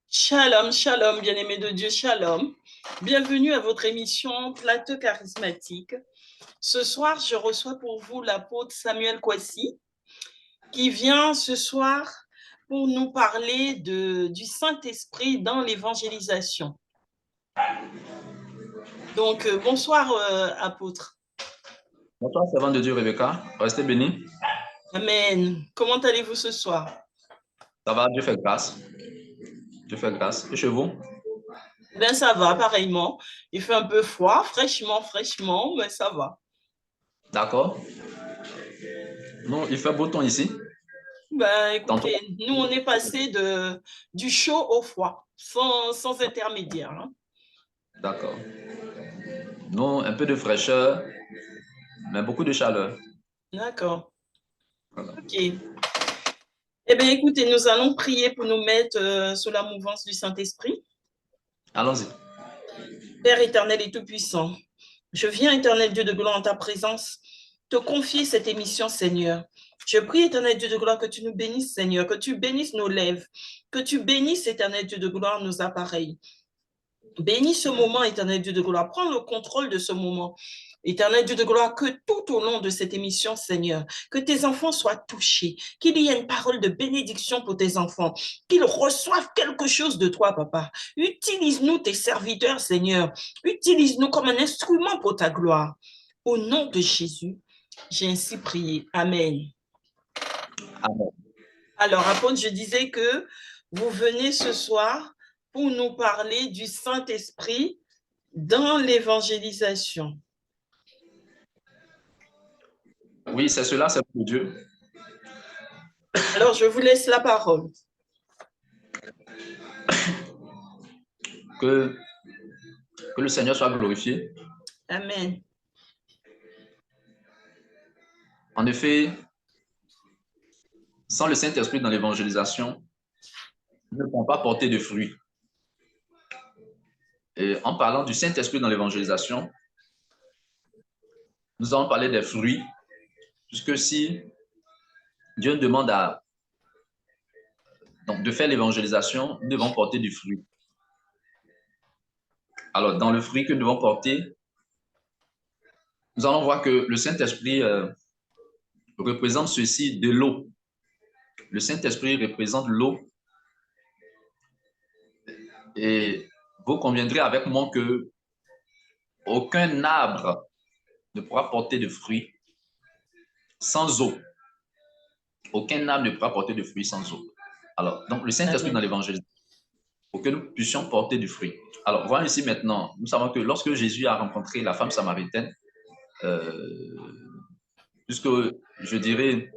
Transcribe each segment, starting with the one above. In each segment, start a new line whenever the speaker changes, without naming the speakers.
Shalom, shalom, bien-aimés de Dieu, shalom. Bienvenue à votre émission Plateau charismatique. Ce soir, je reçois pour vous l'apôtre Samuel Kwasi, qui vient ce soir pour nous parler du Saint-Esprit dans l'évangélisation. Donc, bonsoir, apôtre.
Bonsoir, servante de Dieu, Rebecca. Restez bénis.
Amen. Comment allez-vous ce soir?
Ça va, Dieu fait grâce. Dieu fait grâce. Et chez vous?
Ben, ça va, pareillement. Il fait un peu froid, fraîchement, mais ça va.
D'accord. Non, il fait beau temps ici.
Ben,
Tantôt.
écoutez, nous, on est passé du chaud au froid, sans intermédiaire. Hein.
D'accord. Non, un peu de fraîcheur, mais beaucoup de chaleur.
D'accord.
Voilà.
OK. Eh bien, écoutez, nous allons prier pour nous mettre sous la mouvance du Saint-Esprit.
Allons-y.
Père éternel et tout-puissant, je viens, éternel Dieu de gloire, en ta présence, te confier cette émission, Seigneur. Je prie, éternel Dieu de gloire, que tu nous bénisses, Seigneur, que tu bénisses nos lèvres, que tu bénisses, éternel Dieu de gloire, nos appareils. Bénis ce moment, éternel Dieu de gloire. Prends le contrôle de ce moment. Éternel Dieu de gloire, que tout au long de cette émission, Seigneur, que tes enfants soient touchés, qu'il y ait une parole de bénédiction pour tes enfants, qu'ils reçoivent quelque chose de toi, papa. Utilise-nous, tes serviteurs, Seigneur. Utilise-nous comme un instrument pour ta gloire. Au nom de Jésus, j'ai ainsi prié. Amen.
Amen.
Alors, apôtre, je disais que vous venez ce soir pour nous parler du Saint-Esprit dans l'évangélisation.
Oui, c'est cela, c'est pour Dieu.
Alors, je vous laisse la parole.
Que le Seigneur soit glorifié.
Amen.
En effet, sans le Saint-Esprit dans l'évangélisation, nous ne pouvons pas porter de fruits. Et en parlant du Saint-Esprit dans l'évangélisation, nous allons parler des fruits, puisque si Dieu nous demande de faire l'évangélisation, nous devons porter du fruit. Alors, dans le fruit que nous devons porter, nous allons voir que le Saint-Esprit représente ceci, de l'eau. Le Saint-Esprit représente l'eau. Et vous conviendrez avec moi que aucun arbre ne pourra porter de fruits sans eau. Aucun arbre ne pourra porter de fruits sans eau. Alors, donc le Saint-Esprit dans l'évangile, pour que nous puissions porter du fruit. Alors, voyons ici maintenant, nous savons que lorsque Jésus a rencontré la femme samaritaine, puisque je dirais,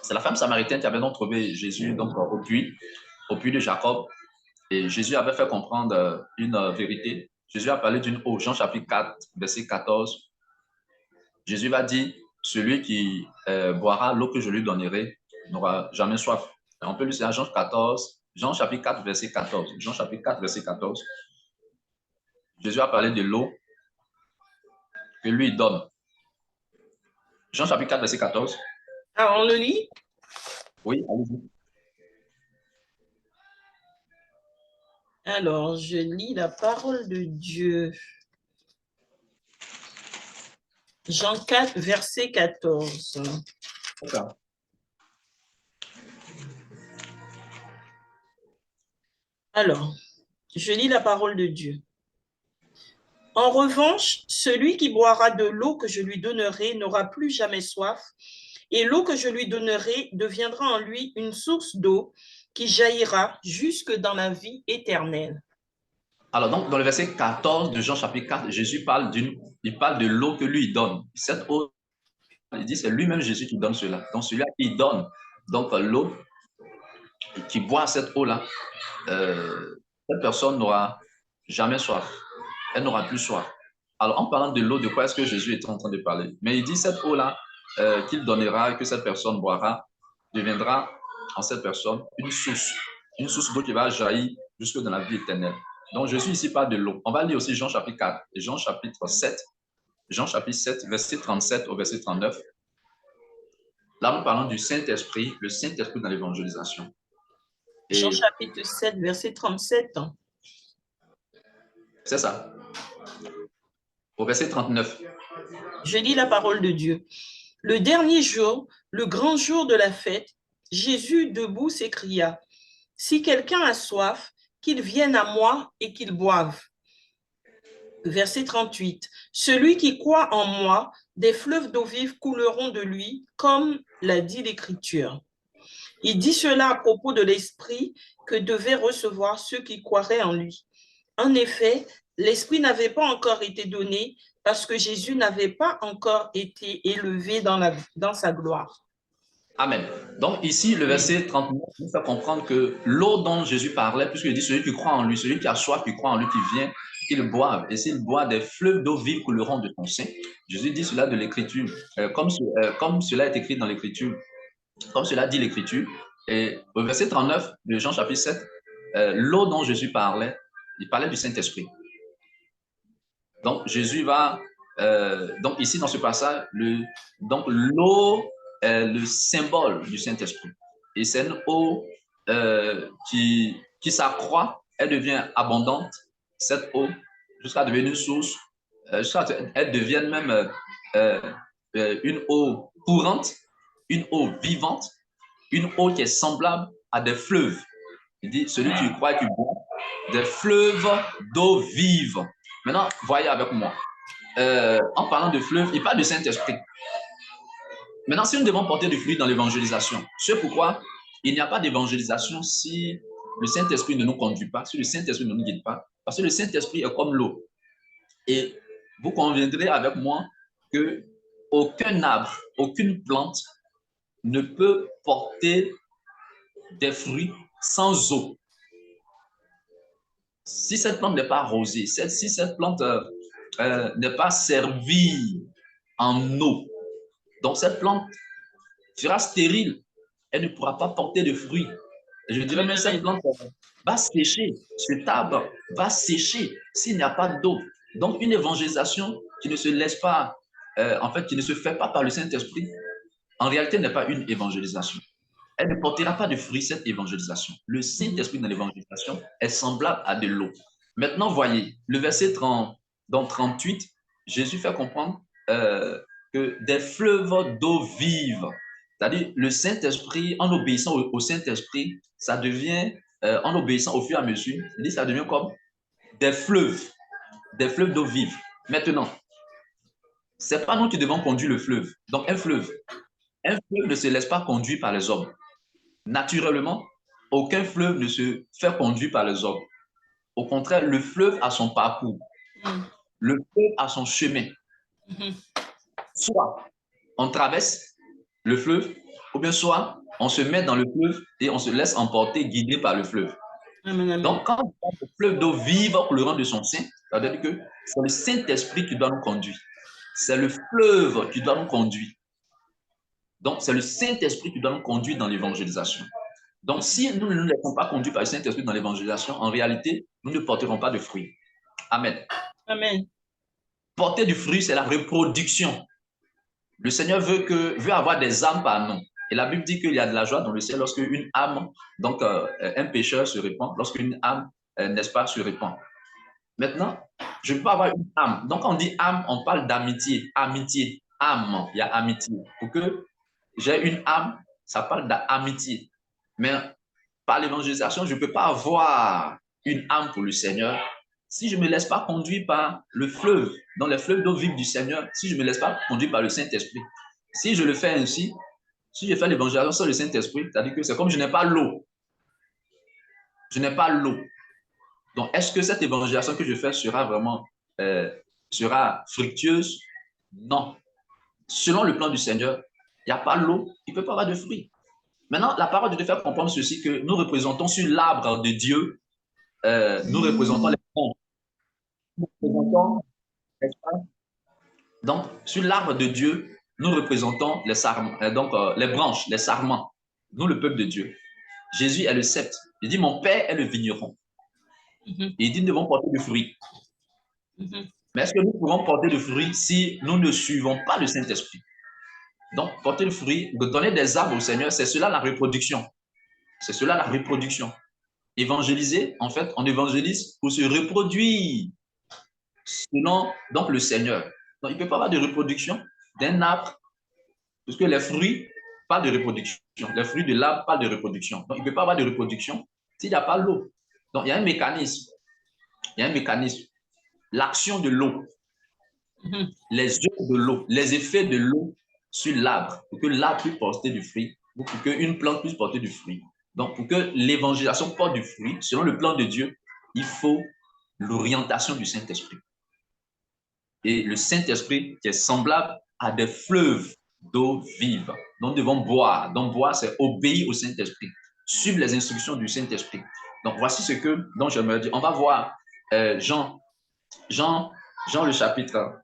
c'est la femme samaritaine qui avait donc trouvé Jésus donc, au puits de Jacob. Et Jésus avait fait comprendre une vérité. Jésus a parlé d'une eau, Jean chapitre 4, verset 14. Jésus va dire, celui qui boira l'eau que je lui donnerai n'aura jamais soif. Et on peut lire à Jean 14, Jean chapitre 4, verset 14. Jean chapitre 4, verset 14. Jésus a parlé de l'eau que lui donne. Jean chapitre 4, verset 14.
Ah, on le lit?
Oui, allez-y.
Alors, je lis la parole de Dieu. Jean 4, verset 14.
Okay.
Alors, je lis la parole de Dieu. En revanche, celui qui boira de l'eau que je lui donnerai n'aura plus jamais soif, et l'eau que je lui donnerai deviendra en lui une source d'eau qui jaillira jusque dans la vie éternelle.
Alors, donc, dans le verset 14 de Jean chapitre 4, Jésus parle de l'eau que lui donne. Cette eau, il dit, c'est lui-même Jésus qui donne cela. Donc, celui-là qui donne donc l'eau, qui boit cette eau-là, cette personne n'aura jamais soif. Elle n'aura plus soif. Alors, en parlant de l'eau, de quoi est-ce que Jésus est en train de parler? Mais il dit, cette eau-là qu'il donnera et que cette personne boira, deviendra en cette personne une source d'eau qui va jaillir jusque dans la vie éternelle. Donc, Jésus ici parle de l'eau. On va lire aussi Jean chapitre 4 et Jean chapitre 7. Jean chapitre 7, verset 37 au verset 39. Là, nous parlons du Saint-Esprit, le Saint-Esprit dans l'évangélisation.
Jean
Et
chapitre 7, verset 37.
c'est ça. Au verset 39.
Je lis la parole de Dieu. Le dernier jour, le grand jour de la fête, Jésus debout s'écria, « Si quelqu'un a soif, qu'il vienne à moi et qu'il boive. » Verset 38. Celui qui croit en moi, des fleuves d'eau vive couleront de lui, comme l'a dit l'Écriture. Il dit cela à propos de l'Esprit que devaient recevoir ceux qui croiraient en lui. En effet, l'Esprit n'avait pas encore été donné parce que Jésus n'avait pas encore été élevé dans sa gloire.
Amen. Donc ici, le verset 39 nous fait comprendre que l'eau dont Jésus parlait, puisqu'il dit celui qui croit en lui, celui qui a soif, qui croit en lui, qui vient, qu'il boive. Et s'il boit, des fleuves d'eau vive couleront de ton sein. Jésus dit cela de l'Écriture, comme cela est écrit dans l'Écriture, comme cela dit l'Écriture. Et au verset 39 de Jean chapitre 7, l'eau dont Jésus parlait, il parlait du Saint-Esprit. Donc Jésus va, donc ici dans ce passage, l'eau est le symbole du Saint-Esprit. Et c'est une eau qui s'accroît, elle devient abondante, cette eau, jusqu'à devenir une source, jusqu'à elle devienne même une eau courante, une eau vivante, une eau qui est semblable à des fleuves. Il dit, celui qui croit et qui boit, des fleuves d'eau vive. Maintenant, voyez avec moi. En parlant de fleuve, il parle du Saint-Esprit. Maintenant, si nous devons porter du fruit dans l'évangélisation, c'est pourquoi il n'y a pas d'évangélisation si le Saint-Esprit ne nous conduit pas, si le Saint-Esprit ne nous guide pas, parce que le Saint-Esprit est comme l'eau. Et vous conviendrez avec moi que aucun arbre, aucune plante ne peut porter des fruits sans eau. Si cette plante n'est pas arrosée, si cette plante n'est pas servie en eau, donc cette plante sera stérile, elle ne pourra pas porter de fruits. Et je dirais même cette plante va sécher, cet arbre va sécher s'il n'y a pas d'eau. Donc une évangélisation qui ne se laisse pas, en fait, qui ne se fait pas par le Saint-Esprit, en réalité n'est pas une évangélisation. Elle ne portera pas de fruits, cette évangélisation. Le Saint-Esprit dans l'évangélisation est semblable à de l'eau. Maintenant, voyez, le verset 38, Jésus fait comprendre que des fleuves d'eau vive, c'est-à-dire le Saint-Esprit, en obéissant au Saint-Esprit, ça devient, en obéissant au fur et à mesure, ça devient comme des fleuves d'eau vive. Maintenant, ce n'est pas nous qui devons conduire le fleuve. Donc, un fleuve ne se laisse pas conduire par les hommes. Naturellement, aucun fleuve ne se fait conduire par les hommes. Au contraire, le fleuve a son parcours. Le fleuve a son chemin. Soit on traverse le fleuve, ou bien soit on se met dans le fleuve et on se laisse emporter, guider par le fleuve. Amen. Donc, quand on parle de fleuve d'eau vive coulant de son sein, ça veut dire que c'est le Saint-Esprit qui doit nous conduire. C'est le fleuve qui doit nous conduire. Donc, c'est le Saint-Esprit qui doit nous conduire dans l'évangélisation. Donc, si nous ne nous laissons pas conduire par le Saint-Esprit dans l'évangélisation, en réalité, nous ne porterons pas de fruits. Amen.
Amen.
Porter du fruit, c'est la reproduction. Le Seigneur veut avoir des âmes par nous. Et la Bible dit qu'il y a de la joie dans le ciel lorsque une âme, donc un pécheur se répand, lorsque une âme, n'est-ce pas, se répand. Maintenant, je ne peux pas avoir une âme. Donc, quand on dit âme, on parle d'amitié. Amitié, âme, il y a amitié. Pour que j'ai une âme, ça parle d'amitié. Mais par l'évangélisation, je ne peux pas avoir une âme pour le Seigneur si je ne me laisse pas conduire par le fleuve, dans les fleuves d'eau vive du Seigneur, si je ne me laisse pas conduire par le Saint-Esprit. Si je le fais ainsi, si je fais l'évangélisation sans le Saint-Esprit, c'est-à-dire que c'est comme je n'ai pas l'eau. Je n'ai pas l'eau. Donc, est-ce que cette évangélisation que je fais sera vraiment sera fructueuse? Non. Selon le plan du Seigneur, il n'y a pas l'eau, il ne peut pas avoir de fruits. Maintenant, la parole de Dieu fait comprendre ceci, que nous représentons sur l'arbre de Dieu, nous représentons les branches. Nous représentons, donc, sur l'arbre de Dieu, nous représentons les sarments, les branches, les sarments. Nous, le peuple de Dieu. Jésus est le cep. Il dit, mon Père est le vigneron. Et il dit, nous devons porter du fruit. Mais est-ce que nous pouvons porter du fruit si nous ne suivons pas le Saint-Esprit? Donc, porter le fruit, donner des arbres au Seigneur, c'est cela la reproduction. C'est cela la reproduction. Évangéliser, en fait, on évangélise pour se reproduire selon donc, le Seigneur. Donc, il ne peut pas avoir de reproduction d'un arbre, parce que les fruits parlent de reproduction. Les fruits de l'arbre parlent de reproduction. Donc, il ne peut pas avoir de reproduction s'il n'y a pas l'eau. Donc, il y a un mécanisme. Il y a un mécanisme. L'action de l'eau, les œuvres de l'eau, les effets de l'eau sur l'arbre, pour que l'arbre puisse porter du fruit, ou pour qu'une plante puisse porter du fruit. Donc, pour que l'évangélisation porte du fruit, selon le plan de Dieu, il faut l'orientation du Saint-Esprit. Et le Saint-Esprit qui est semblable à des fleuves d'eau vive. Nous devons boire. Donc, boire, c'est obéir au Saint-Esprit, suivre les instructions du Saint-Esprit. Donc, voici ce que donc, j'aimerais dire. On va voir Jean le chapitre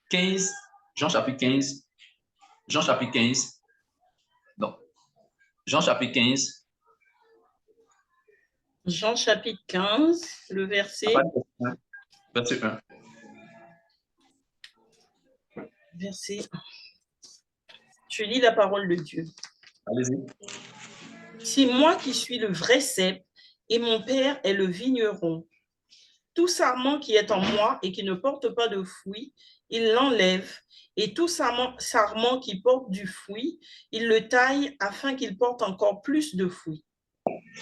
15, Jean chapitre 15, donc, Jean chapitre 15.
Jean chapitre 15, le verset.
Verset 1.
Verset 1. Je lis la parole de Dieu.
Allez-y.
C'est moi qui suis le vrai cep et mon Père est le vigneron. Tout sarment qui est en moi et qui ne porte pas de fruit, il l'enlève. Et tout sarment qui porte du fruit, il le taille afin qu'il porte encore plus de fruits.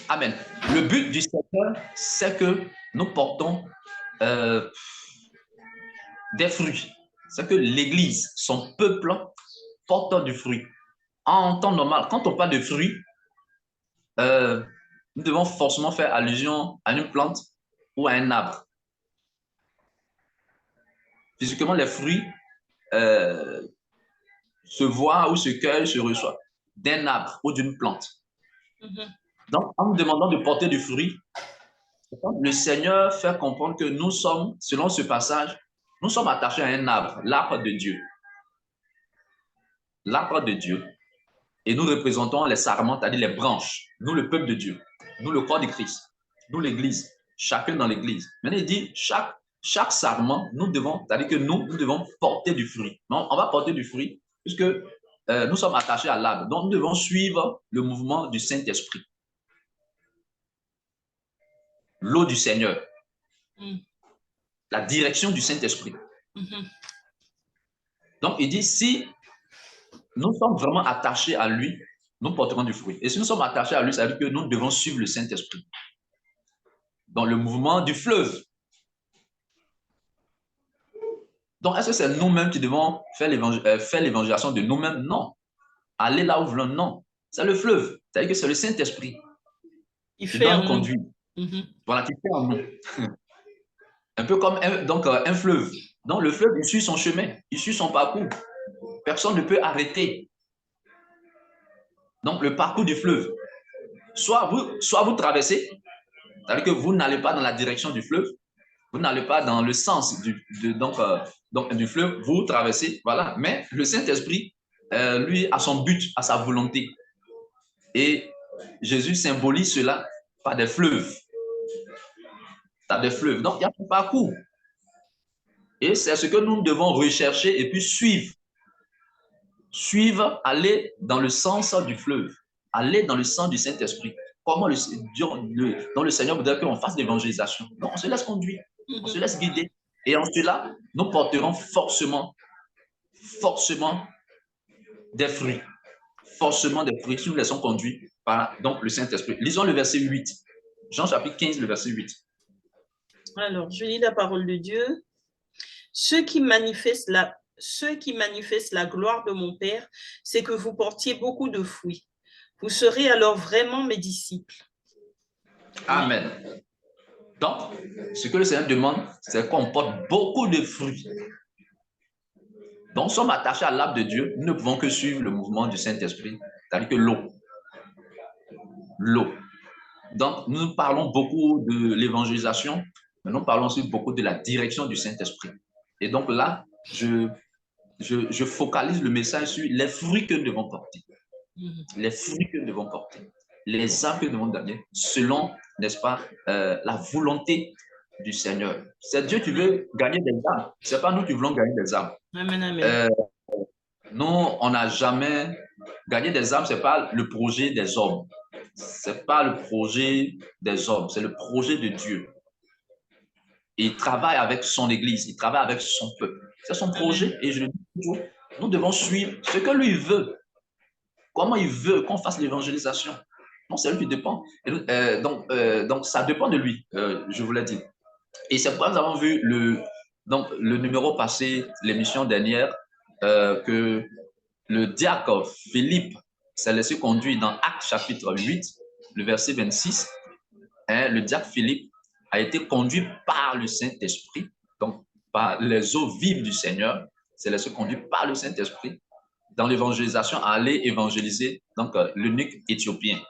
Amen. Le but du Seigneur, c'est que nous portons des fruits. C'est que l'Église, son peuple, porte du fruit. En temps normal, quand on parle de fruits, nous devons forcément faire allusion à une plante ou à un arbre. Physiquement, les fruits se voient ou se cueillent, se reçoivent d'un arbre ou d'une plante. Donc, en nous demandant de porter du fruit, le Seigneur fait comprendre que nous sommes, selon ce passage, nous sommes attachés à un arbre, l'arbre de Dieu. L'arbre de Dieu. Et nous représentons les sarments, c'est-à-dire les branches. Nous, le peuple de Dieu. Nous, le corps de Christ. Nous, l'Église. Chacun dans l'Église. Maintenant, il dit, chaque sarment, nous devons, c'est-à-dire que nous devons porter du fruit. Non, on va porter du fruit puisque nous sommes attachés à l'arbre. Donc, nous devons suivre le mouvement du Saint-Esprit. L'eau du Seigneur. La direction du Saint-Esprit. Donc, il dit, si nous sommes vraiment attachés à lui, nous porterons du fruit. Et si nous sommes attachés à lui, ça veut dire que nous devons suivre le Saint-Esprit. Dans le mouvement du fleuve. Donc, est-ce que c'est nous-mêmes qui devons faire l'évangélisation de nous-mêmes? Non. Aller là où nous voulons? Non. C'est le fleuve. C'est-à-dire que c'est le Saint-Esprit qui doit nous conduire. Voilà, qui fait en nous. Un peu comme un fleuve. Donc, le fleuve, il suit son chemin, il suit son parcours. Personne ne peut arrêter. Donc, le parcours du fleuve. Soit vous traversez, c'est-à-dire que vous n'allez pas dans la direction du fleuve, vous n'allez pas dans le sens du fleuve, vous traversez, voilà. Mais le Saint-Esprit, lui, a son but, a sa volonté. Et Jésus symbolise cela par des fleuves. Par des fleuves. Donc, il y a un parcours. Et c'est ce que nous devons rechercher et puis suivre. Suivre, aller dans le sens du fleuve. Aller dans le sens du Saint-Esprit. Comment le Seigneur voudrait qu'on fasse l'évangélisation. Donc, on se laisse conduire. On se laisse guider. Et en cela, nous porterons forcément des fruits. Forcément des fruits si nous laissons conduire par donc, le Saint-Esprit. Lisons le verset 8. Jean chapitre 15, le verset 8.
Alors, je lis la parole de Dieu. Ceux qui manifestent la gloire de mon Père, c'est que vous portiez beaucoup de fruits. Vous serez alors vraiment mes disciples.
Amen. Donc, ce que le Seigneur demande, c'est qu'on porte beaucoup de fruits. Donc, nous sommes attachés à l'arbre de Dieu. Nous ne pouvons que suivre le mouvement du Saint-Esprit, c'est-à-dire que l'eau. L'eau. Donc, nous parlons beaucoup de l'évangélisation, mais nous parlons aussi beaucoup de la direction du Saint-Esprit. Et donc là, je focalise le message sur les fruits que nous devons porter. Les fruits que nous devons porter. Les âmes que nous devons donner, selon, n'est-ce pas, la volonté du Seigneur. C'est Dieu qui veut gagner des âmes. Ce n'est pas nous qui voulons gagner des âmes.
Amen, amen.
Nous, on n'a jamais gagner des âmes, ce n'est pas le projet des hommes. Ce n'est pas le projet des hommes, c'est le projet de Dieu. Et il travaille avec son Église, il travaille avec son peuple. C'est son projet et je le dis toujours, nous devons suivre ce que lui veut. Comment il veut qu'on fasse l'évangélisation. Non, c'est lui qui dépend. Donc, ça dépend de lui, je vous l'ai dit. Et c'est pourquoi nous avons vu le numéro passé, l'émission dernière, que le diacre Philippe s'est laissé conduire dans Actes chapitre 8, le verset 26. Le diacre Philippe a été conduit par le Saint-Esprit, donc par les eaux vives du Seigneur, s'est laissé conduire par le Saint-Esprit dans l'évangélisation, à aller évangéliser donc l'eunuque éthiopien.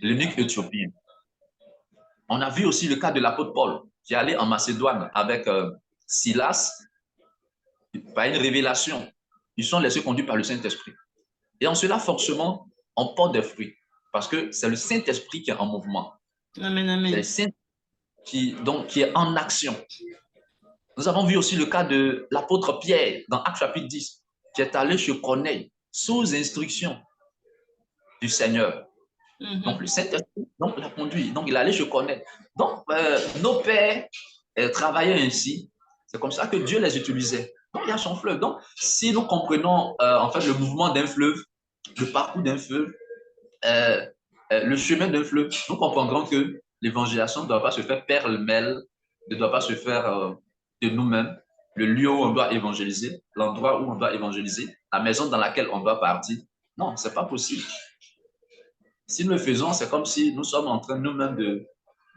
L'eunuque éthiopien. On a vu aussi le cas de l'apôtre Paul, qui est allé en Macédoine avec Silas, par une révélation. Ils sont laissés conduire par le Saint-Esprit. Et en cela, forcément, on porte des fruits, parce que c'est le Saint-Esprit qui est en mouvement.
Amen, amen.
C'est le Saint-Esprit qui est en action. Nous avons vu aussi le cas de l'apôtre Pierre dans Actes chapitre 10, qui est allé chez Corneille sous instruction du Seigneur. Donc, le Saint-Esprit l'a conduit. Donc, il allait chez Corneille. Donc, nos pères travaillaient ainsi. C'est comme ça que Dieu les utilisait. Donc, il y a son fleuve. Donc, si nous comprenons en fait le mouvement d'un fleuve, le parcours d'un fleuve, le chemin d'un fleuve, nous comprendrons que l'évangélisation ne doit pas se faire pêle-mêle, ne doit pas se faire de nous-mêmes. Le lieu où on doit évangéliser, l'endroit où on doit évangéliser, la maison dans laquelle on doit partir. Non, ce n'est pas possible. Si nous le faisons, c'est comme si nous sommes en train nous-mêmes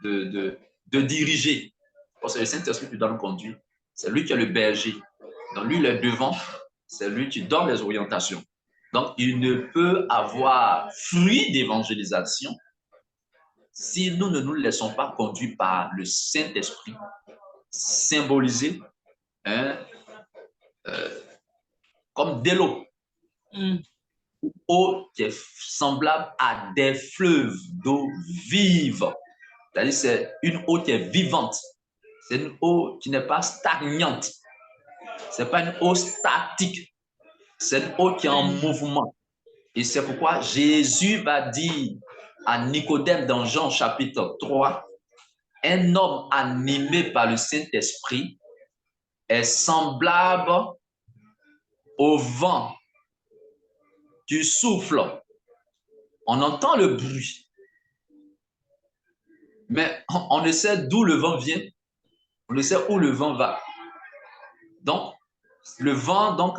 de diriger. Parce que le Saint-Esprit qui doit nous conduire, c'est lui qui est le berger. Donc lui, il est devant, c'est lui qui donne les orientations. Donc il ne peut avoir fruit d'évangélisation si nous ne nous laissons pas conduire par le Saint-Esprit, symbolisé comme de l'eau. Eau qui est semblable à des fleuves d'eau vive. C'est-à-dire c'est une eau qui est vivante. C'est une eau qui n'est pas stagnante. Ce n'est pas une eau statique. C'est une eau qui est en mouvement. Et c'est pourquoi Jésus va dire à Nicodème dans Jean chapitre 3, un homme animé par le Saint-Esprit est semblable au vent du souffle. On entend le bruit, mais on ne sait d'où le vent vient, on ne sait où le vent va. Donc, le vent, donc,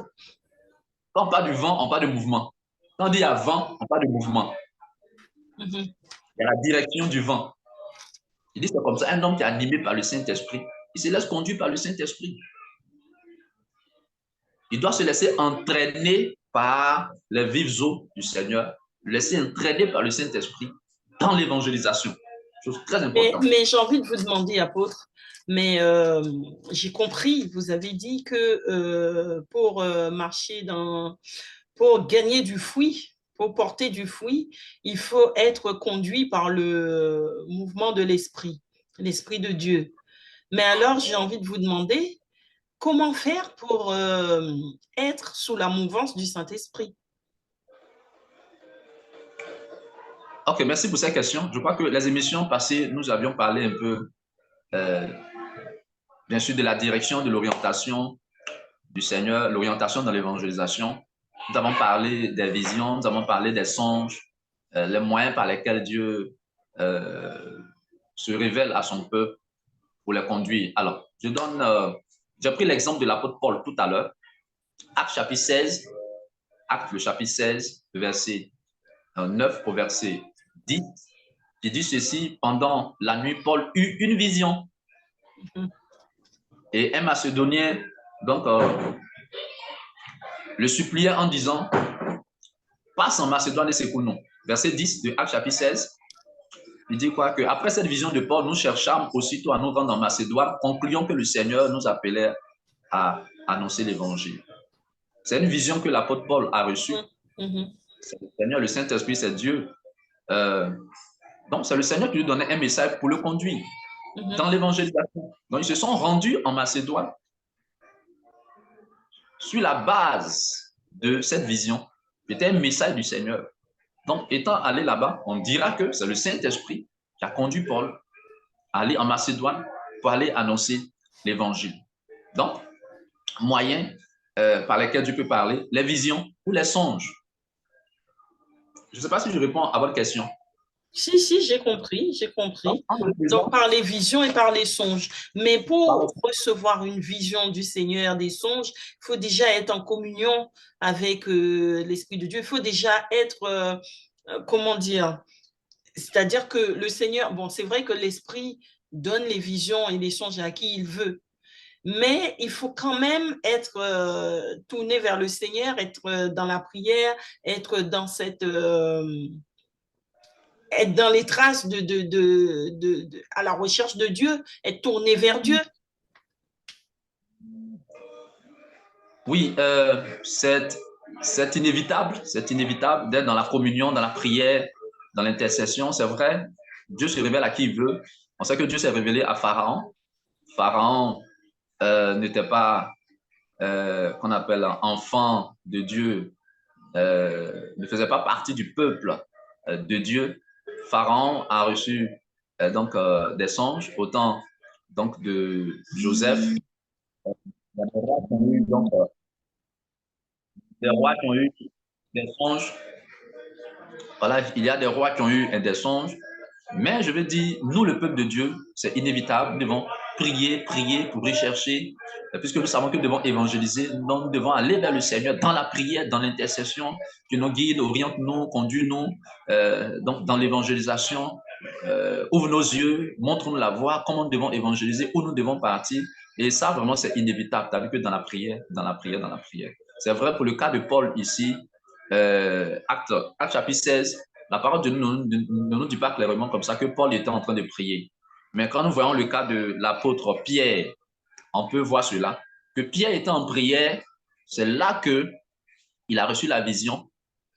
quand on parle du vent, on parle de mouvement. Quand on dit à vent, on parle de mouvement. Il y a la direction du vent. Il dit c'est comme ça, un homme qui est animé par le Saint-Esprit, il se laisse conduire par le Saint-Esprit. Il doit se laisser entraîner par les vives eaux du Seigneur, laisser entraîner par le Saint-Esprit dans l'évangélisation. Chose très importante.
Mais j'ai envie de vous demander, apôtre, mais j'ai compris, vous avez dit que pour marcher pour gagner du fruit, pour porter du fruit, il faut être conduit par le mouvement de l'Esprit de Dieu. Mais alors, j'ai envie de vous demander, comment faire pour être sous la mouvance du Saint-Esprit?
Ok, merci pour cette question. Je crois que les émissions passées, nous avions parlé un peu, bien sûr, de la direction, de l'orientation du Seigneur, l'orientation dans l'évangélisation. Nous avons parlé des visions, nous avons parlé des songes, les moyens par lesquels Dieu se révèle à son peuple pour les conduire. Alors, j'ai pris l'exemple de l'apôtre Paul tout à l'heure. Acte chapitre 16, Acte le chapitre 16, verset 9 au verset 10, qui dit ceci: pendant la nuit, Paul eut une vision. Et un Macédonien, donc, le suppliait en disant: passe en Macédoine et secoue-nous. Verset 10 de Acte chapitre 16. Il dit quoi? Que après cette vision de Paul, nous cherchâmes aussitôt à nous rendre en Macédoine, concluons que le Seigneur nous appelait à annoncer l'évangile. C'est une vision que l'apôtre Paul a reçue. C'est le Seigneur, le Saint-Esprit, c'est Dieu. Donc, c'est le Seigneur qui lui donnait un message pour le conduire dans l'évangélisation. Donc, ils se sont rendus en Macédoine sur la base de cette vision. C'était un message du Seigneur. Donc, étant allé là-bas, on dira que c'est le Saint-Esprit qui a conduit Paul à aller en Macédoine pour aller annoncer l'évangile. Donc, moyens par lesquels Dieu peut parler, les visions ou les songes. Je ne sais pas si je réponds à votre question.
Si, j'ai compris, j'ai compris. Donc,
Donc,
par les visions et par les songes. Mais pour recevoir une vision du Seigneur, des songes, il faut déjà être en communion avec l'Esprit de Dieu. Il faut déjà être, comment dire, c'est-à-dire que le Seigneur, bon, c'est vrai que l'Esprit donne les visions et les songes à qui il veut. Mais il faut quand même être tourné vers le Seigneur, être dans la prière, être dans cette... être dans les traces à la recherche de Dieu, être tourné vers Dieu.
Oui, c'est inévitable d'être dans la communion, dans la prière, dans l'intercession, c'est vrai. Dieu se révèle à qui il veut. On sait que Dieu s'est révélé à Pharaon. Pharaon n'était pas, qu'on appelle enfant de Dieu, ne faisait pas partie du peuple de Dieu. Pharaon a reçu des songes, autant donc de Joseph, des rois qui ont eu des songes. Voilà, il y a des rois qui ont eu des songes. Mais je veux dire, nous, le peuple de Dieu, c'est inévitable. Nous devons prier, prier pour rechercher, puisque nous savons que nous devons évangéliser. Donc, nous devons aller vers le Seigneur dans la prière, dans l'intercession, que nous guide, oriente-nous, conduit-nous donc dans l'évangélisation. Ouvre nos yeux, montre-nous la voie, comment nous devons évangéliser, où nous devons partir. Et ça, vraiment, c'est inévitable. Tu as vu que dans la prière, dans la prière, dans la prière. C'est vrai pour le cas de Paul ici, acte chapitre 16, la parole de Dieu ne nous dit pas clairement comme ça que Paul était en train de prier. Mais quand nous voyons le cas de l'apôtre Pierre, on peut voir cela, que Pierre était en prière, c'est là qu'il a reçu la vision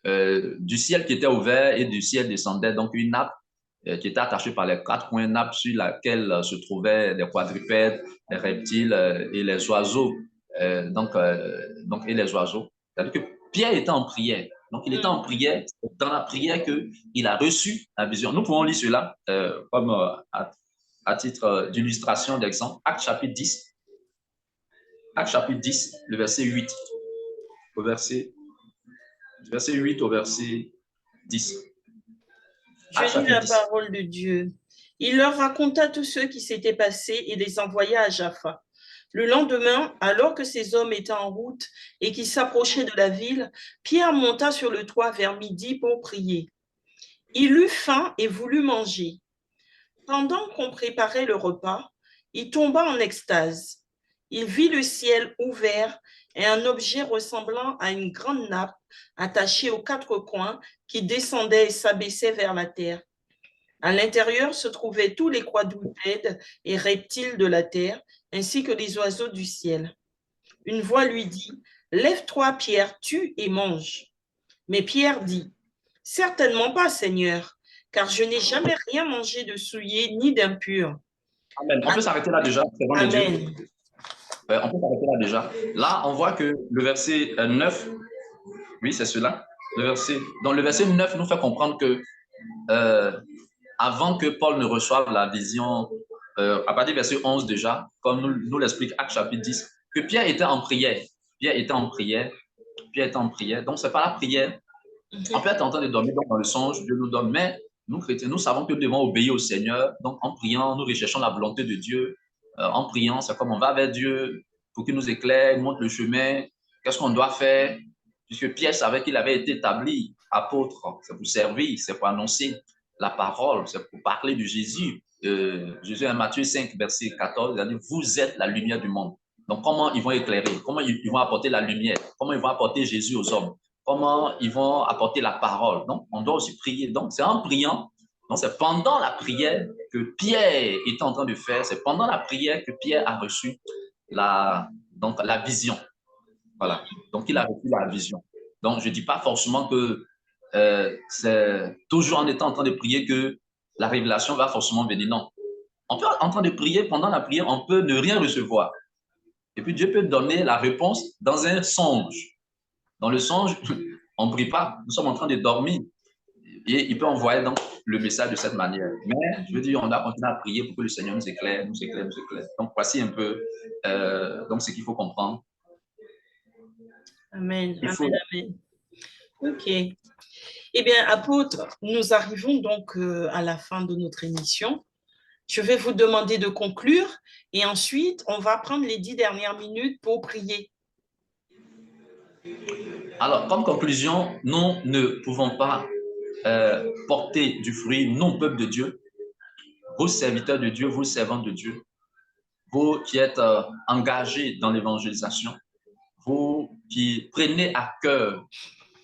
du ciel qui était ouvert et du ciel descendait, donc une nappe qui était attachée par les quatre coins, nappe sur laquelle se trouvaient des quadrupèdes, des reptiles et les oiseaux. Et les oiseaux. C'est-à-dire que Pierre était en prière. Donc, il était en prière, c'est dans la prière qu'il a reçu la vision. Nous pouvons lire cela comme à titre d'illustration, d'exemple. Acte chapitre 10. Acte chapitre 10, le verset 8. Au verset 8 au verset 10.
Je lis la parole de Dieu. Il leur raconta tout ce qui s'était passé et les envoya à Jaffa. Le lendemain, alors que ces hommes étaient en route et qu'ils s'approchaient de la ville, Pierre monta sur le toit vers midi pour prier. Il eut faim et voulut manger. Pendant qu'on préparait le repas, il tomba en extase. Il vit le ciel ouvert et un objet ressemblant à une grande nappe attachée aux quatre coins qui descendait et s'abaissait vers la terre. À l'intérieur se trouvaient tous les quadrupèdes et reptiles de la terre, ainsi que les oiseaux du ciel. Une voix lui dit, « Lève-toi, Pierre, tue et mange. » Mais Pierre dit, « Certainement pas, Seigneur, car je n'ai jamais rien mangé de souillé ni d'impur. »
Amen. On peut s'arrêter là déjà.
Amen.
On peut s'arrêter là déjà. Là, on voit que le verset 9, oui, c'est cela. Donc, le verset 9 nous fait comprendre que avant que Paul ne reçoive la vision, à partir du verset 11 déjà, comme nous l'explique Acte chapitre 10, que Pierre était en prière. Pierre était en prière. Donc, ce n'est pas la prière. On peut être en train de dormir dans le songe, Dieu nous donne, mais nous, chrétiens, nous savons que nous devons obéir au Seigneur. Donc, en priant, nous recherchons la volonté de Dieu. En priant, c'est comme on va vers Dieu pour qu'il nous éclaire, montre le chemin. Qu'est-ce qu'on doit faire? Puisque Pierre savait qu'il avait été établi apôtre. C'est pour servir, c'est pour annoncer la parole, c'est pour parler de Jésus. Jésus, en Matthieu 5, verset 14, il a dit, vous êtes la lumière du monde. Donc, comment ils vont éclairer? Comment ils vont apporter la lumière? Comment ils vont apporter Jésus aux hommes? Comment ils vont apporter la parole? Donc, on doit aussi prier. Donc, c'est en priant. Donc, c'est pendant la prière que Pierre était en train de faire. C'est pendant la prière que Pierre a reçu la vision. Voilà. Donc, il a reçu la vision. Donc, je ne dis pas forcément que c'est toujours en étant en train de prier que la révélation va forcément venir. Non. On peut être en train de prier, pendant la prière, on peut ne rien recevoir. Et puis Dieu peut donner la réponse dans un songe. Dans le songe, On ne prie pas, nous sommes en train de dormir. Et il peut envoyer donc le message de cette manière. Mais je veux dire, on doit continuer à prier pour que le Seigneur nous éclaire, nous éclaire, nous éclaire. Donc, voici un peu donc ce qu'il faut comprendre.
Amen, amen, amen. OK. Eh bien, apôtre, nous arrivons donc à la fin de notre émission. Je vais vous demander de conclure et ensuite, on va prendre les 10 dernières minutes pour prier.
Alors, comme conclusion, nous ne pouvons pas porter du fruit, non peuple de Dieu, vous serviteurs de Dieu, vous servants de Dieu, vous qui êtes engagés dans l'évangélisation, vous qui prenez à cœur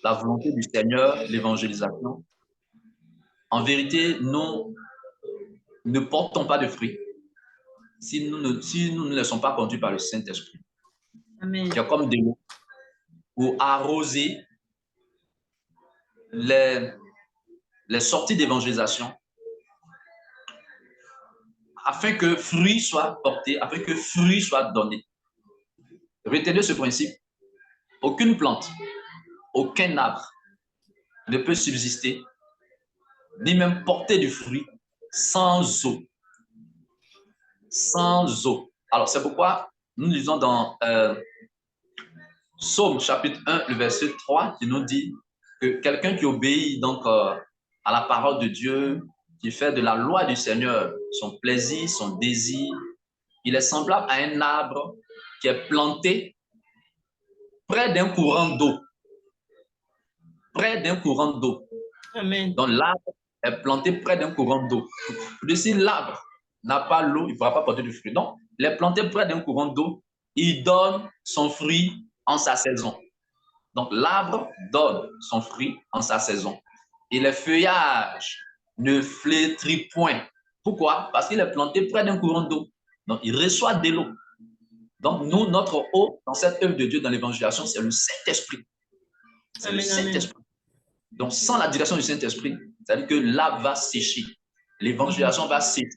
la volonté du Seigneur, l'évangélisation. En vérité, nous ne portons pas de fruits si nous ne laissons pas conduire par le Saint-Esprit.
Amen.
Il y a comme de l'eau pour arroser les sorties d'évangélisation afin que fruit soit porté, afin que fruit soit donné. Retenez ce principe. Aucune plante, aucun arbre ne peut subsister, ni même porter du fruit sans eau. Sans eau. Alors, c'est pourquoi nous lisons dans Psaume chapitre 1, le verset 3, qui nous dit que quelqu'un qui obéit donc à la parole de Dieu, qui fait de la loi du Seigneur son plaisir, son désir, il est semblable à un arbre qui est planté près d'un courant d'eau. Près d'un courant d'eau.
Amen.
Donc l'arbre est planté près d'un courant d'eau. Si l'arbre n'a pas l'eau, il ne pourra pas porter du fruit. Donc, il est planté près d'un courant d'eau, il donne son fruit en sa saison. Donc, l'arbre donne son fruit en sa saison. Et les feuillages ne flétrissent point. Pourquoi? Parce qu'il est planté près d'un courant d'eau. Donc, il reçoit de l'eau. Donc, nous, notre eau dans cette œuvre de Dieu dans l'évangélisation, c'est le Saint-Esprit. C'est le Saint-Esprit. Donc, sans la direction du Saint-Esprit, c'est-à-dire que l'arbre va sécher. L'évangélisation va sécher.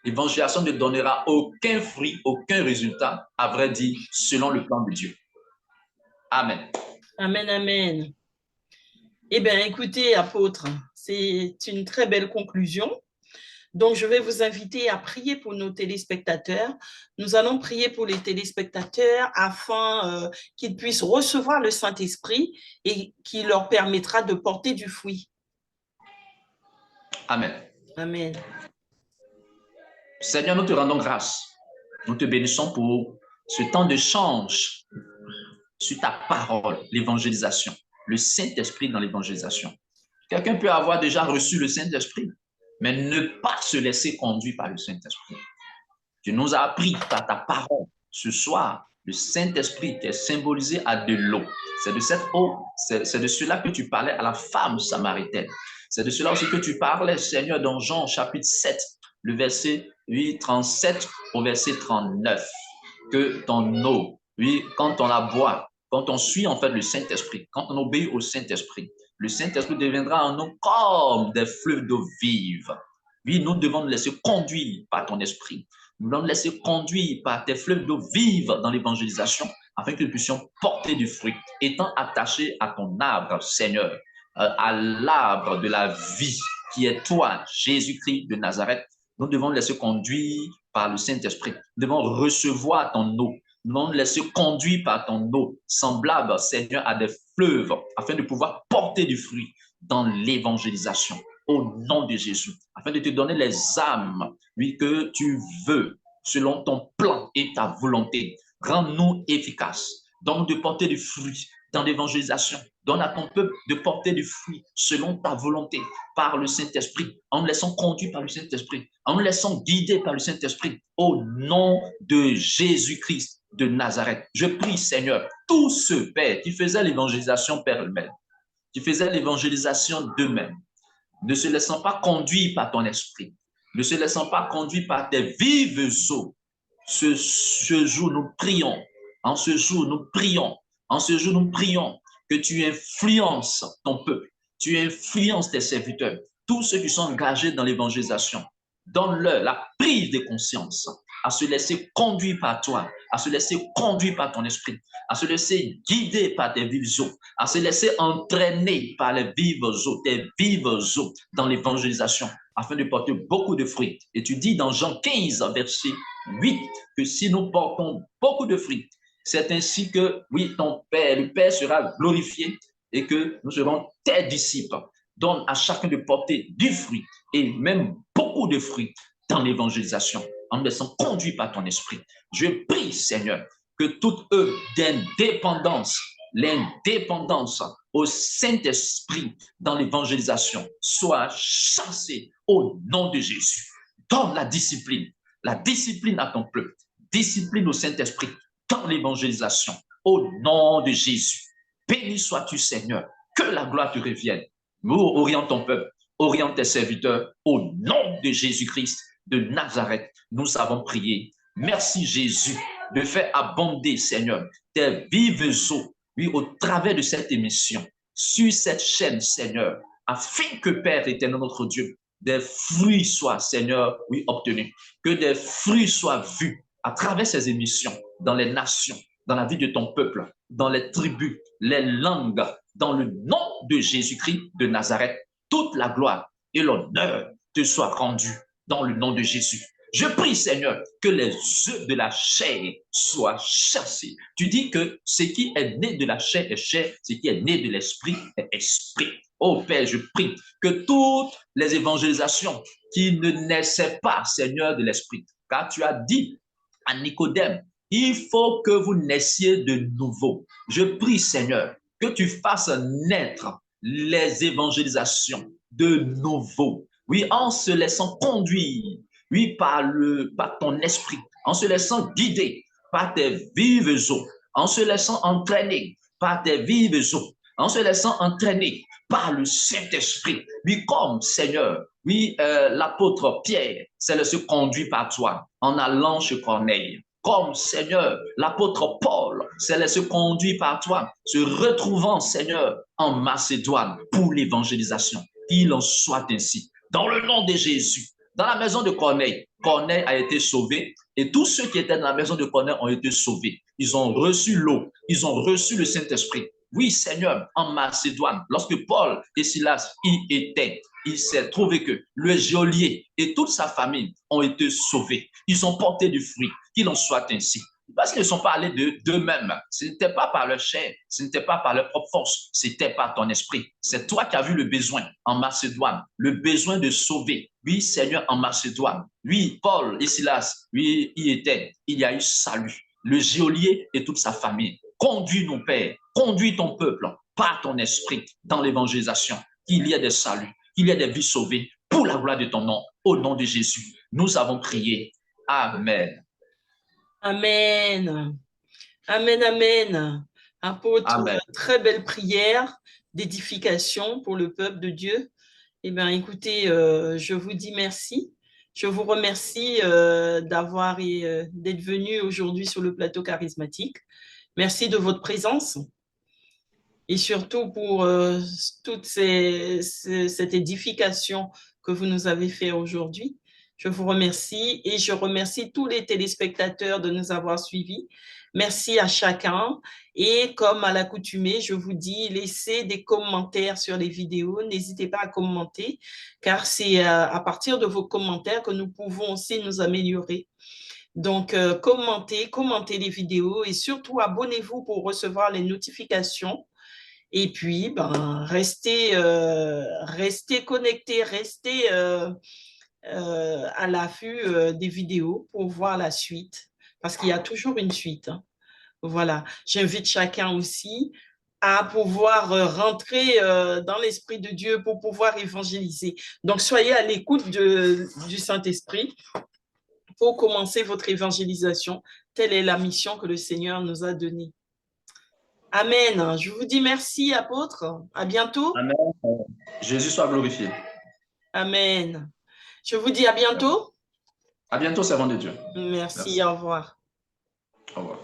L'évangélisation ne donnera aucun fruit, aucun résultat, à vrai dire, selon le plan de Dieu. Amen.
Amen, amen. Eh bien, écoutez, apôtre, c'est une très belle conclusion. Donc, je vais vous inviter à prier pour nos téléspectateurs. Nous allons prier pour les téléspectateurs afin qu'ils puissent recevoir le Saint-Esprit et qui leur permettra de porter du fruit.
Amen.
Amen.
Seigneur, nous te rendons grâce. Nous te bénissons pour ce temps d'échange sur ta parole, l'évangélisation, le Saint-Esprit dans l'évangélisation. Quelqu'un peut avoir déjà reçu le Saint-Esprit, mais ne pas se laisser conduire par le Saint-Esprit. Tu nous as appris par ta parole ce soir, le Saint-Esprit qui est symbolisé à de l'eau. C'est de cette eau, c'est de cela que tu parlais à la femme samaritaine. C'est de cela aussi que tu parlais, Seigneur, dans Jean chapitre 7, le verset 37 au verset 39. Que ton eau, oui, quand on la boit, quand on suit en fait le Saint-Esprit, quand on obéit au Saint-Esprit, le Saint-Esprit deviendra en nous comme des fleuves d'eau vive. Oui, nous devons nous laisser conduire par ton esprit. Nous devons nous laisser conduire par tes fleuves d'eau vive dans l'évangélisation afin que nous puissions porter du fruit, étant attachés à ton arbre, Seigneur, à l'arbre de la vie qui est toi, Jésus-Christ de Nazareth. Nous devons nous laisser conduire par le Saint-Esprit. Nous devons recevoir ton eau. Nous devons nous laisser conduire par ton eau, semblable, Seigneur, à des fleuves, afin de pouvoir porter du fruit dans l'évangélisation. Au nom de Jésus, afin de te donner les âmes, oui, que tu veux, selon ton plan et ta volonté. Rends-nous efficaces. Donc, de porter du fruit dans l'évangélisation. Donne à ton peuple de porter du fruit selon ta volonté, par le Saint-Esprit, en nous laissant conduire par le Saint-Esprit, en nous laissant guider par le Saint-Esprit, au nom de Jésus-Christ de Nazareth. Je prie, Seigneur, tous ceux, Père, qui faisaient l'évangélisation par eux-mêmes, qui faisaient l'évangélisation d'eux-mêmes, ne se laissant pas conduire par ton esprit, ne se laissant pas conduire par tes vives eaux. Ce jour, nous prions, en ce jour, nous prions, en ce jour, nous prions que tu influences ton peuple, tu influences tes serviteurs, tous ceux qui sont engagés dans l'évangélisation. Donne-leur la prise de conscience à se laisser conduire par toi, à se laisser conduire par ton esprit, à se laisser guider par tes vives eaux, à se laisser entraîner par les vives eaux, tes vives eaux dans l'évangélisation, afin de porter beaucoup de fruits. Et tu dis dans Jean 15, verset 8, que si nous portons beaucoup de fruits, c'est ainsi que, oui, ton Père, le Père sera glorifié et que nous serons tes disciples. Donne à chacun de porter du fruit et même beaucoup de fruits dans l'évangélisation, en nous laissant conduire par ton esprit. Je prie, Seigneur, que toute œuvre d'indépendance, l'indépendance au Saint-Esprit dans l'évangélisation soit chassée au nom de Jésus. Donne la discipline à ton peuple, discipline au Saint-Esprit dans l'évangélisation, au nom de Jésus. Béni sois-tu, Seigneur, que la gloire te revienne. Nous orientons ton peuple, oriente tes serviteurs, au nom de Jésus-Christ de Nazareth. Nous avons prié. Merci, Jésus, de faire abonder, Seigneur, tes vives eaux, oui, au travers de cette émission, sur cette chaîne, Seigneur, afin que, Père éternel, notre Dieu, des fruits soient, Seigneur, oui, obtenus, que des fruits soient vus à travers ces émissions, dans les nations, dans la vie de ton peuple, dans les tribus, les langues, dans le nom de Jésus-Christ de Nazareth. Toute la gloire et l'honneur te soient rendus dans le nom de Jésus. Je prie, Seigneur, que les œufs de la chair soient chassés. Tu dis que ce qui est né de la chair est chair, ce qui est né de l'esprit est esprit. Oh Père, je prie que toutes les évangélisations qui ne naissaient pas, Seigneur, de l'esprit, car tu as dit à Nicodème, il faut que vous naissiez de nouveau. Je prie, Seigneur, que tu fasses naître les évangélisations de nouveau. Oui, en se laissant conduire, oui, par ton esprit, en se laissant guider par tes vives eaux, en se laissant entraîner par tes vives eaux, en se laissant entraîner par le Saint-Esprit. Oui, comme Seigneur, oui, l'apôtre Pierre s'est laissé conduire par toi en allant chez Corneille. Comme Seigneur, l'apôtre Paul s'est laissé conduire par toi, se retrouvant, Seigneur, en Macédoine pour l'évangélisation. Qu'il en soit ainsi. Dans le nom de Jésus, dans la maison de Corneille, Corneille a été sauvé et tous ceux qui étaient dans la maison de Corneille ont été sauvés. Ils ont reçu l'eau, ils ont reçu le Saint-Esprit. Oui, Seigneur, en Macédoine, lorsque Paul et Silas y étaient, il s'est trouvé que le geôlier et toute sa famille ont été sauvés. Ils ont porté du fruit. Qu'il en soit ainsi. Parce qu'ils ne sont pas allés d'eux-mêmes. Ce n'était pas par leur chair, ce n'était pas par leur propre force, c'était par ton esprit. C'est toi qui as vu le besoin en Macédoine, le besoin de sauver. Oui, Seigneur, en Macédoine. Oui, Paul et Silas, oui, y étaient. Il y a eu salut. Le geôlier et toute sa famille. Conduis nos pères, conduis ton peuple par ton esprit dans l'évangélisation. Qu'il y ait des saluts, qu'il y ait des vies sauvées pour la gloire de ton nom. Au nom de Jésus, nous avons prié. Amen.
Amen. Amen, amen. Apôtre,
Amen.
très belle prière d'édification pour le peuple de Dieu. Eh bien, écoutez, je vous dis merci. Je vous remercie d'être venu aujourd'hui sur le plateau charismatique. Merci de votre présence et surtout pour toute cette édification que vous nous avez fait aujourd'hui. Je vous remercie et je remercie tous les téléspectateurs de nous avoir suivis. Merci à chacun. Et comme à l'accoutumée, je vous dis, laissez des commentaires sur les vidéos. N'hésitez pas à commenter, car c'est à partir de vos commentaires que nous pouvons aussi nous améliorer. Donc, commentez les vidéos et surtout abonnez-vous pour recevoir les notifications. Et puis, restez connectés, restez à l'affût des vidéos pour voir la suite, parce qu'il y a toujours une suite. Hein. Voilà, j'invite chacun aussi à pouvoir rentrer dans l'Esprit de Dieu pour pouvoir évangéliser. Donc, soyez à l'écoute du Saint-Esprit pour commencer votre évangélisation. Telle est la mission que le Seigneur nous a donnée. Amen. Je vous dis merci, apôtre. À bientôt.
Amen. Jésus soit glorifié.
Amen. Je vous dis à bientôt.
À bientôt, servant de Dieu.
Merci. Au revoir.
Au revoir.